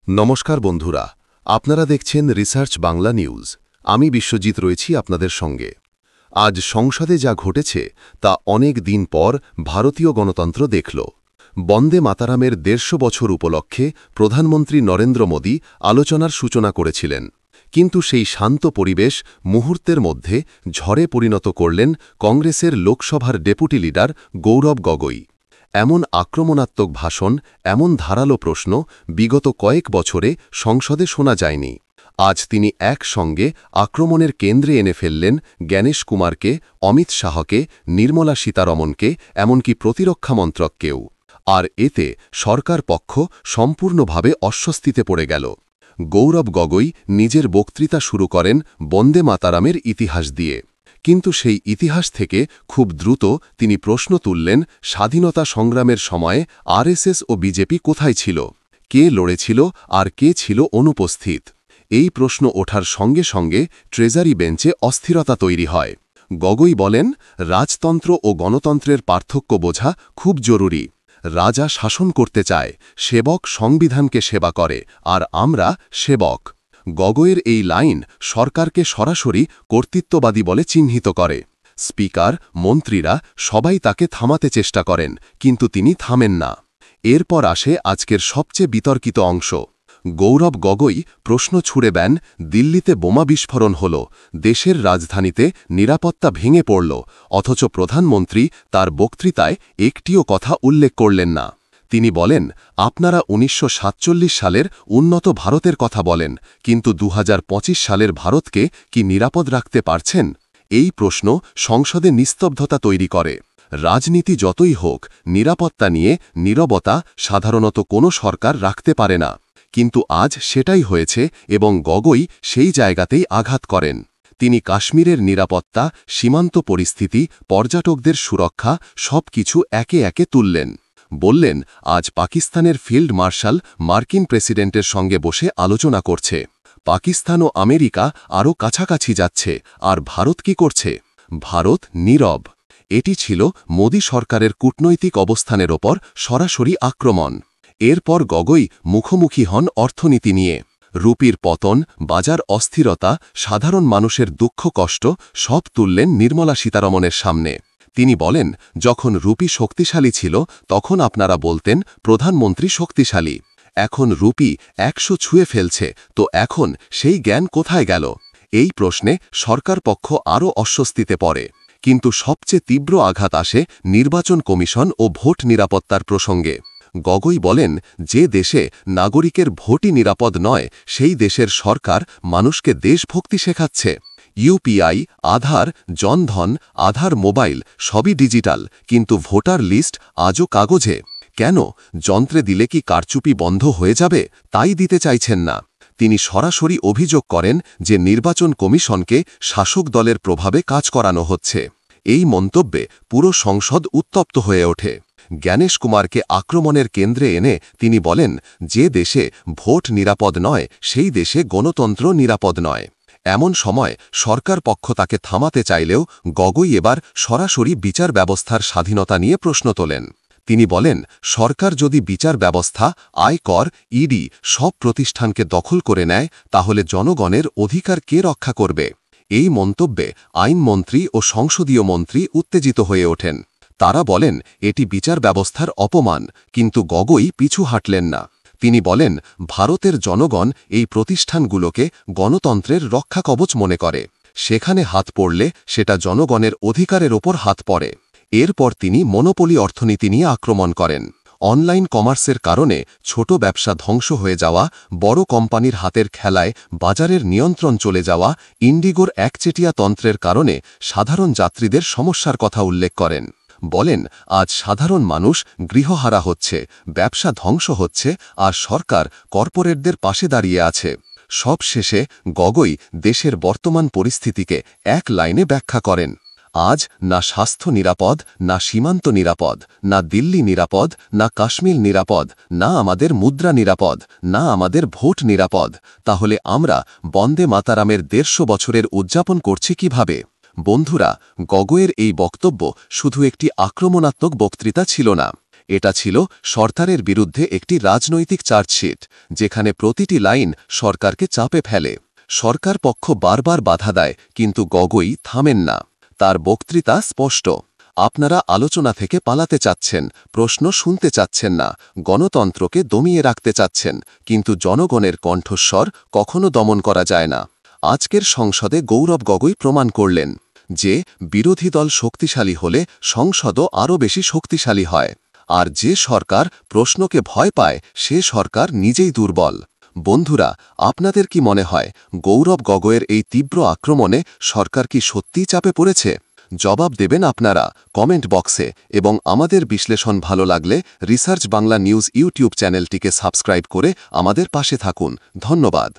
নমস্কার বন্ধুরা, আপনারা দেখছেন রিসার্চ বাংলা নিউজ। আমি বিশ্বজিৎ রয়েছি আপনাদের সঙ্গে। আজ সংসদে যা ঘটেছে তা অনেক দিন পর ভারতীয় গণতন্ত্র দেখল। বন্দে মাতারামের ১৫০ বছর উপলক্ষে প্রধানমন্ত্রী নরেন্দ্র মোদী আলোচনার সূচনা করেছিলেন, কিন্তু সেই শান্ত পরিবেশ মুহূর্তের মধ্যে ঝড়ে পরিণত করলেন কংগ্রেসের লোকসভার ডেপুটি লিডার গৌরব গগৈ। এমন আক্রমণাত্মক ভাষণ, এমন ধারালো প্রশ্ন বিগত কয়েক বছরে সংসদে শোনা যায়নি। আজ তিনি একসঙ্গে আক্রমণের কেন্দ্রে এনে ফেললেন জ্ঞানেশ কুমারকে, অমিত শাহকে, নির্মলা সীতারমণকে, এমনকি প্রতিরক্ষা মন্ত্রককেও। আর এতে সরকার পক্ষ সম্পূর্ণভাবে অস্বস্তিতে পড়ে গেল। গৌরব গগৈ নিজের বক্তৃতা শুরু করেন বন্দে মাতারামের ইতিহাস দিয়ে, কিন্তু সেই ইতিহাস থেকে খুব দ্রুত তিনি প্রশ্ন তুললেন স্বাধীনতা সংগ্রামের সময়ে আরএসএস ও বিজেপি কোথায় ছিল, কে লড়েছিল আর কে ছিল অনুপস্থিত। এই প্রশ্ন ওঠার সঙ্গে সঙ্গে ট্রেজারি বেঞ্চে অস্থিরতা তৈরি হয়। গগৈ বলেন, রাজতন্ত্র ও গণতন্ত্রের পার্থক্য বোঝা খুব জরুরি। রাজা শাসন করতে চায়, সেবক সংবিধানকে সেবা করে, আর আমরা সেবক। গগৈয়ের এই লাইন সরকারকে সরাসরি কর্তৃত্ববাদী বলে চিহ্নিত করে। স্পিকার, মন্ত্রীরা সবাই তাকে থামাতে চেষ্টা করেন, কিন্তু তিনি থামেন না। এরপর আসে আজকের সবচেয়ে বিতর্কিত অংশ। গৌরব গগৈ প্রশ্ন ছুড়ে দেন, দিল্লিতে বোমা বিস্ফোরণ হল, দেশের রাজধানীতে নিরাপত্তা ভেঙে পড়ল, অথচ প্রধানমন্ত্রী তার বক্তৃতায় একটিও কথা উল্লেখ করলেন না। তিনি বলেন, আপনারা ১৯৪৭ সালের উন্নত ভারতের কথা বলেন, কিন্তু ২০২৫ সালের ভারতকে কি নিরাপদ রাখতে পারছেন? এই প্রশ্ন সংসদে নিস্তব্ধতা তৈরি করে। রাজনীতি যতই হোক, নিরাপত্তা নিয়ে নীরবতা সাধারণত কোনো সরকার রাখতে পারে না। কিন্তু আজ সেটাই হয়েছে, এবং গগৈ সেই জায়গাতেই আঘাত করেন। তিনি কাশ্মীরের নিরাপত্তা, সীমান্ত পরিস্থিতি, পর্যটকদের সুরক্ষা সবকিছু একে একে তুললেন। বললেন, আজ পাকিস্তানের ফিল্ড মার্শাল মার্কিন প্রেসিডেন্টের সঙ্গে বসে আলোচনা করছে। পাকিস্তান ও আমেরিকা আরও কাছাকাছি যাচ্ছে, আর ভারত কি করছে? ভারত নীরব। এটি ছিল মোদী সরকারের কূটনৈতিক অবস্থানের ওপর সরাসরি আক্রমণ। এরপর গগৈ মুখোমুখি হন অর্থনীতি নিয়ে। রুপির পতন, বাজার অস্থিরতা, সাধারণ মানুষের দুঃখ কষ্ট সব তুললেন নির্মলা সীতারমণের সামনে। তিনি বলেন, যখন রুপি শক্তিশালী ছিল তখন আপনারা বলতেন প্রধানমন্ত্রী শক্তিশালী। এখন রুপি ১০০ ছুঁয়ে ফেলছে, তো এখন সেই জ্ঞান কোথায় গেল? এই প্রশ্নে সরকার পক্ষ আরও অস্বস্তিতে পড়ে। কিন্তু সবচেয়ে তীব্র আঘাত আসে নির্বাচন কমিশন ও ভোট নিরাপত্তার প্রসঙ্গে। গগৈ বলেন, যে দেশে নাগরিকের ভোটই নিরাপদ নয়, সেই দেশের সরকার মানুষকে দেশভক্তি শেখাচ্ছে। ইউপিআই, আধার, জনধন, আধার মোবাইল সবই ডিজিটাল, কিন্তু ভোটার লিস্ট আজও কাগজে। কেন? যন্ত্রে দিলে কি কারচুপি বন্ধ হয়ে যাবে? তাই দিতে চাইছেন না। তিনি সরাসরি অভিযোগ করেন যে নির্বাচন কমিশনকে শাসক দলের প্রভাবে কাজ করানো হচ্ছে। এই মন্তব্যে পুরো সংসদ উত্তপ্ত হয়ে ওঠে। জ্ঞানেশ কুমারকে আক্রমণের কেন্দ্রে এনে তিনি বলেন, যে দেশে ভোট নিরাপদ নয়, সেই দেশে গণতন্ত্র নিরাপদ নয়। এমন সময় সরকার পক্ষ তাকে থামাতে চাইলেও গগৈ এবার সরাসরি বিচার ব্যবস্থার স্বাধীনতা নিয়ে প্রশ্ন তোলেন। তিনি বলেন, সরকার যদি বিচার ব্যবস্থা, আয়কর, ইডি সব প্রতিষ্ঠানকে দখল করে নেয়, তাহলে জনগণের অধিকার কে রক্ষা করবে? এই মন্তব্যে আইনমন্ত্রী ও সংসদীয় মন্ত্রী উত্তেজিত হয়ে ওঠেন। তারা বলেন, এটি বিচার ব্যবস্থার অপমান, কিন্তু গগৈ পিছু হাঁটলেন না। তিনি বলেন, ভারতের জনগণ এই প্রতিষ্ঠানগুলোকে গণতন্ত্রের রক্ষাকবচ মনে করে। সেখানে হাত পড়লে সেটা জনগণের অধিকারের ওপর হাত পড়ে। এরপর তিনি মনোপলি অর্থনীতি নিয়ে আক্রমণ করেন। অনলাইন কমার্সের কারণে ছোট ব্যবসা ধ্বংস হয়ে যাওয়া, বড় কোম্পানির হাতের খেলায় বাজারের নিয়ন্ত্রণ চলে যাওয়া, ইন্ডিগোর একচেটিয়া তন্ত্রের কারণে সাধারণ যাত্রীদের সমস্যার কথা উল্লেখ করেন। বলেন, আজ সাধারণ মানুষ গৃহহারা হচ্ছে, ব্যবসা ধ্বংস হচ্ছে, আর সরকার কর্পোরেটদের পাশে দাঁড়িয়ে আছে। সব শেষে গগৈ দেশের বর্তমান পরিস্থিতিকে এক লাইনে ব্যাখ্যা করেন, আজ না স্বাস্থ্য নিরাপদ, না সীমান্ত নিরাপদ, না দিল্লি নিরাপদ, না কাশ্মীর নিরাপদ, না আমাদের মুদ্রা নিরাপদ, না আমাদের ভোট নিরাপদ। তাহলে আমরা বন্দে মাতারামের ১৫০ বছরের উদযাপন করছি কিভাবে? বন্ধুরা, গগৈয়ের এই বক্তব্য শুধু একটি আক্রমণাত্মক বক্তৃতা ছিল না। এটা ছিল সরকারের বিরুদ্ধে একটি রাজনৈতিক চার্জশিট, যেখানে প্রতিটি লাইন সরকারকে চাপে ফেলে। সরকার পক্ষ বারবার বাধা দেয়, কিন্তু গগৈ থামেন না। তার বক্তৃতা স্পষ্ট। আপনারা আলোচনা থেকে পালাতে চাচ্ছেন, প্রশ্ন শুনতে চাচ্ছেন না, গণতন্ত্রকে দমিয়ে রাখতে চাচ্ছেন, কিন্তু জনগণের কণ্ঠস্বর কখনো দমন করা যায় না। আজকের সংসদে গৌরব গগৈ প্রমাণ করলেন যে বিরোধী দল শক্তিশালী হলে সংসদও আরও বেশি শক্তিশালী হয়, আর যে সরকার প্রশ্নকে ভয় পায় সে সরকার নিজেই দুর্বল। বন্ধুরা, আপনাদের কি মনে হয় গৌরব গগৈয়ের এই তীব্র আক্রমণে সরকার কি সত্যিই চাপে পড়েছে? জবাব দেবেন আপনারা কমেন্ট বক্সে, এবং আমাদের বিশ্লেষণ ভালো লাগলে রিসার্চ বাংলা নিউজ ইউটিউব চ্যানেলটিকে সাবস্ক্রাইব করে আমাদের পাশে থাকুন। ধন্যবাদ।